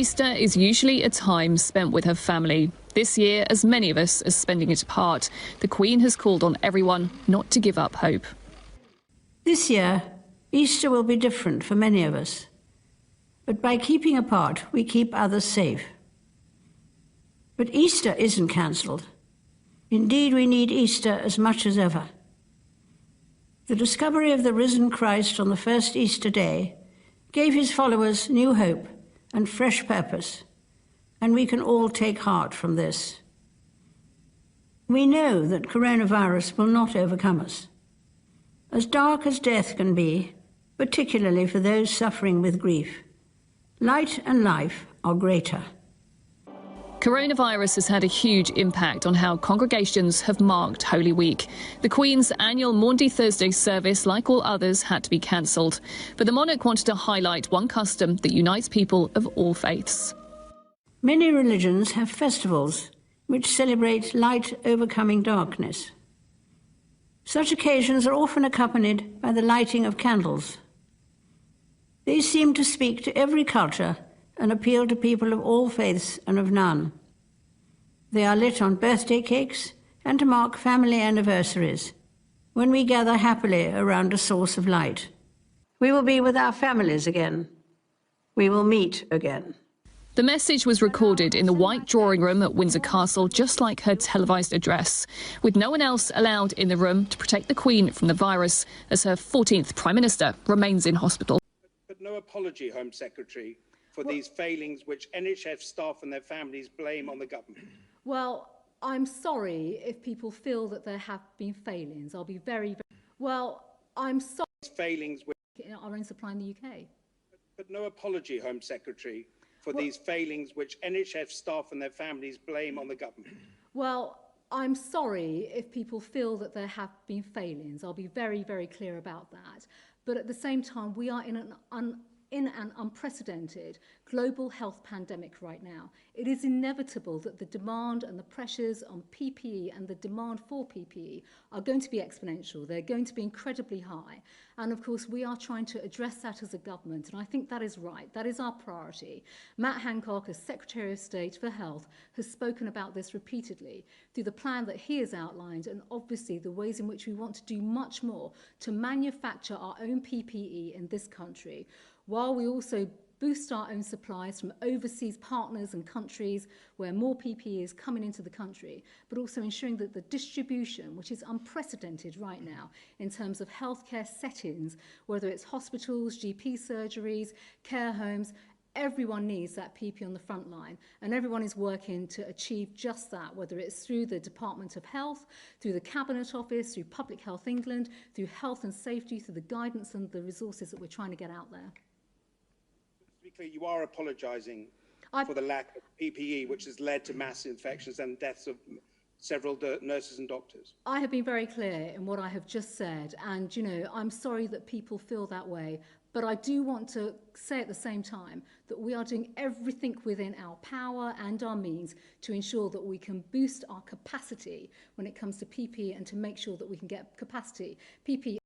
Easter is usually a time spent with her family. This year, as many of us are spending it apart, the Queen has called on everyone not to give up hope. This year, Easter will be different for many of us. But by keeping apart, we keep others safe. But Easter isn't cancelled. Indeed, we need Easter as much as ever. The discovery of the risen Christ on the first Easter day gave his followers new hope and fresh purpose, and we can all take heart from this. We know that coronavirus will not overcome us. As dark as death can be, particularly for those suffering with grief, light and life are greater. Coronavirus has had a huge impact on how congregations have marked Holy Week. The Queen's annual Maundy Thursday service, like all others, had to be cancelled. But the monarch wanted to highlight one custom that unites people of all faiths. Many religions have festivals which celebrate light overcoming darkness. Such occasions are often accompanied by the lighting of candles. These seem to speak to every culture and appeal to people of all faiths and of none. They are lit on birthday cakes and to mark family anniversaries, when we gather happily around a source of light. We will be with our families again. We will meet again. The message was recorded in the White Drawing Room at Windsor Castle, just like her televised address, with no one else allowed in the room to protect the Queen from the virus as her 14th Prime Minister remains in hospital. But no apology, Home Secretary, for these failings which NHS staff and their families blame on the government. Well, I'm sorry if people feel that there have been failings. I'll be very, well, I'm sorry. Failings which In our own supply in the UK. But no apology, Home Secretary, for these failings which NHS staff and their families blame on the government. Well, I'm sorry if people feel that there have been failings. I'll be very, very clear about that. But at the same time, we are in an unprecedented global health pandemic right now. It is inevitable that the demand and the pressures on PPE and the demand for PPE are going to be exponential. They're going to be incredibly high. And of course, we are trying to address that as a government. And I think that is right. That is our priority. Matt Hancock, as Secretary of State for Health, has spoken about this repeatedly through the plan that he has outlined and obviously the ways in which we want to do much more to manufacture our own PPE in this country, while we also boost our own supplies from overseas partners and countries where more PPE is coming into the country, but also ensuring that the distribution, which is unprecedented right now in terms of healthcare settings, whether it's hospitals, GP surgeries, care homes, everyone needs that PPE on the front line, and everyone is working to achieve just that, whether it's through the Department of Health, through the Cabinet Office, through Public Health England, through health and safety, through the guidance and the resources that we're trying to get out there. To be clear, you are apologising for the lack of PPE, which has led to mass infections and deaths of several nurses and doctors. I have been very clear in what I have just said, and I'm sorry that people feel that way, but I do want to say at the same time that we are doing everything within our power and our means to ensure that we can boost our capacity when it comes to PPE and to make sure that we can get capacity. PPE